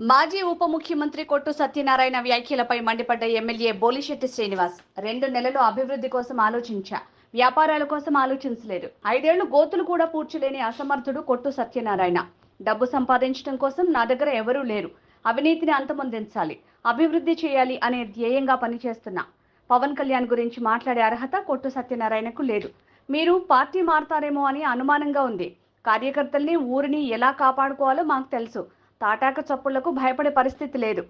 మాజీ ఉప ముఖ్యమంత్రి కొట్టు సత్యనారాయణ వ్యాఖ్యలపై మండిపడ్డ ఎమ్మెల్యే బోలిశెట్టి శ్రీనివాస్ 2 నెలలు అభివృద్ధి కోసం ఆలోచించా, వ్యాపారాల కోసం ఆలోచించలేదు. 5 ఏళ్లు గోతులు కూడా పూడ్చలేని అసమర్థుడు కొట్టు సత్యనారాయణ. డబ్బు సంపాదించడం కోసం నా దగ్గర ఎవరూ లేరు. అవినీతిని అంతమొందించాలి, అభివృద్ధి చేయాలి అనే ధ్యేయంగా పనిచేస్తున్నా. పవన్ కళ్యాణ్ గురించి మాట్లాడే అర్హత కొట్టు సత్యనారాయణకు లేదు. మీరు పార్టీ మారతారేమో అని అనుమానంగా ఉంది. కార్యకర్తల్ని, ఊరిని ఎలా కాపాడుకోవాలో మాకు తెలుసు. తాటాక చప్పుళ్లకు భయపడే పరిస్థితి లేదు.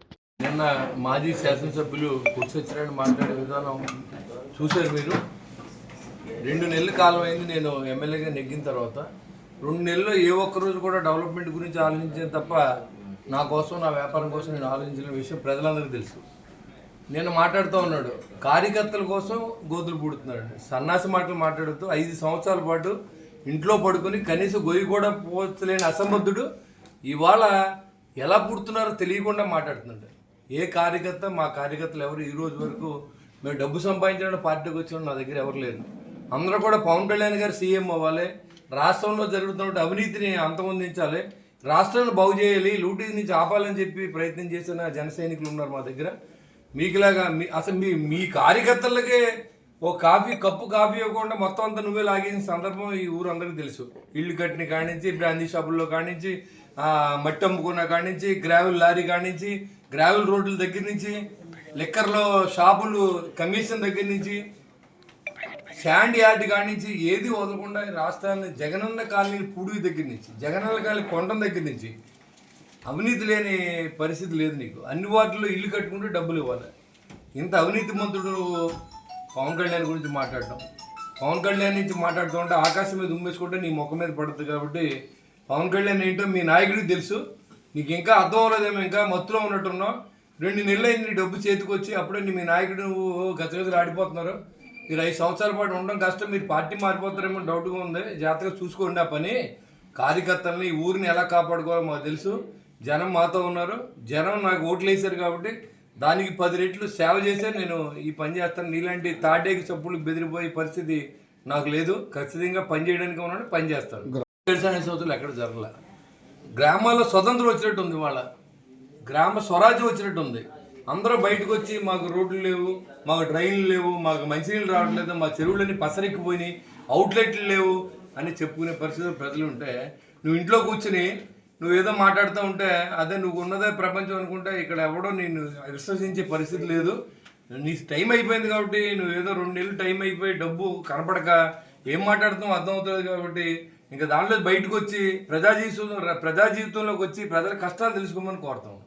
నిన్న మాజీ శాసనసభ్యులు కొట్టు సత్యనారాయణ మాట్లాడే విధానం చూశారు మీరు. 2 నెలల కాలం అయింది నేను ఎమ్మెల్యేగా నెగ్గిన తర్వాత. 2 నెలల్లో ఏ ఒక్కరోజు కూడా డెవలప్మెంట్ గురించి ఆలోచించాను తప్ప నా కోసం, నా వ్యాపారం కోసం నేను ఆలోచించిన విషయం ప్రజలందరికీ తెలుసు. నేను మాట్లాడుతూ ఉన్నాడు, కార్యకర్తల కోసం గోతులు పుడుతున్నాడు. సన్నాసి మాటలు మాట్లాడుతూ 5 సంవత్సరాల పాటు ఇంట్లో పడుకొని కనీసం గొయ్యి కూడా పోచలేని అసమర్థుడు ఇవాళ ఎలా పుడుతున్నారో తెలియకుండా మాట్లాడుతున్నాడు. ఏ కార్యకర్త, మా కార్యకర్తలు ఎవరు ఈ రోజు వరకు మేము డబ్బు సంపాదించడానికి పార్టీకి వచ్చిన నా దగ్గర ఎవరు లేరు. అందరూ కూడా పవన్ కళ్యాణ్ గారు సీఎం అవ్వాలి, రాష్ట్రంలో జరుగుతున్న అవినీతిని అంతమొందించాలి, రాష్ట్రాన్ని బాగు చేయాలి, లూటీ నుంచి ఆపాలని చెప్పి ప్రయత్నం చేసిన జన సైనికులు ఉన్నారు మా దగ్గర. మీకులాగా అసలు మీ కార్యకర్తలకే ఓ కప్పు కాఫీ ఇవ్వకుండా మొత్తం అంతా నువ్వే లాగేసిన సందర్భం ఈ ఊరు అందరికీ తెలుసు. ఇల్లు కట్టిన కానించి, బ్రాందీ షాపుల్లో కానించి, మట్టి అమ్ముకున్న కానించి, గ్రావెల్ లారీ కానించి, గ్రావెల్ రోడ్ల దగ్గర నుంచి, లిక్కర్లో షాపులు కమిషన్ దగ్గర నుంచి, శాండ్ యార్డ్ కానించి ఏది వదలకుండా రాష్ట్రాన్ని జగనన్న కాలనీ పూడి దగ్గర నుంచి, జగనన్న కాలనీ కొండం దగ్గర నుంచి అవినీతి లేని పరిస్థితి లేదు నీకు. అన్ని వాటిల్లో ఇల్లు కట్టుకుంటూ డబ్బులు ఇవ్వాలి. ఇంత అవినీతి మంత్రుడు పవన్ కళ్యాణ్ గురించి మాట్లాడటం, పవన్ కళ్యాణ్ నుంచి మాట్లాడుతూ ఉంటే ఆకాశం మీద ఉమ్మేసుకుంటే నీ ముఖం మీద పడుతుంది. కాబట్టి పవన్ కళ్యాణ్ ఏంటో మీ నాయకుడికి తెలుసు. నీకు ఇంకా అర్థం అవ్వలేదేమో, ఇంకా మత్తులో ఉన్నట్టున్నావు. 2 నెలలు అయింది నీ డబ్బు చేతికి వచ్చి, అప్పుడే మీ నాయకుడు గతగతలు ఆడిపోతున్నారు. మీరు 5 సంవత్సరాల పాటు ఉండడం కష్టం, మీరు పార్టీ మారిపోతారేమో డౌట్గా ఉంది. జాగ్రత్తగా చూసుకోండి ఆ పని. కార్యకర్తలని, ఈ ఊరిని ఎలా కాపాడుకోవాలో మాకు తెలుసు. జనం మాతో ఉన్నారు. జనం నాకు ఓట్లు వేశారు కాబట్టి దానికి 10 రెట్లు సేవ చేసే నేను ఈ పని చేస్తాను. నీలాంటి తాటేకి చప్పులకు బెదిరిపోయే పరిస్థితి నాకు లేదు. ఖచ్చితంగా పని చేయడానికి ఉన్నాడు, పని చేస్తాను. అనే సంవత్సరాలు ఎక్కడ జరగలే. గ్రామాల్లో స్వతంత్రం వచ్చినట్టు ఉంది, వాళ్ళ గ్రామ స్వరాజ్యం వచ్చినట్టు ఉంది. అందరూ బయటకు వచ్చి మాకు రోడ్లు లేవు, మాకు డ్రైన్లు లేవు, మాకు మంచినీళ్ళు రావట్లేదు, మా చెరువులన్నీ పసరెక్కిపోయినాయి, అవుట్లెట్లు లేవు అని చెప్పుకునే పరిస్థితులు ప్రజలు ఉంటే, నువ్వు ఇంట్లో కూర్చుని నువ్వేదో మాట్లాడుతూ ఉంటే అదే నువ్వు ఉన్నదే ప్రపంచం అనుకుంటే ఇక్కడ ఎవడో నేను విశ్వసించే పరిస్థితి లేదు. నీ టైం అయిపోయింది కాబట్టి నువ్వేదో 2 నెలలు టైం అయిపోయి డబ్బు కనపడక ఏం మాట్లాడుతావు అర్థమవుతుంది. కాబట్టి ఇంకా దాంట్లో బయటకు వచ్చి ప్రజా జీవితంలోకి వచ్చి ప్రజల కష్టాలు తెలుసుకోమని కోరుతాం.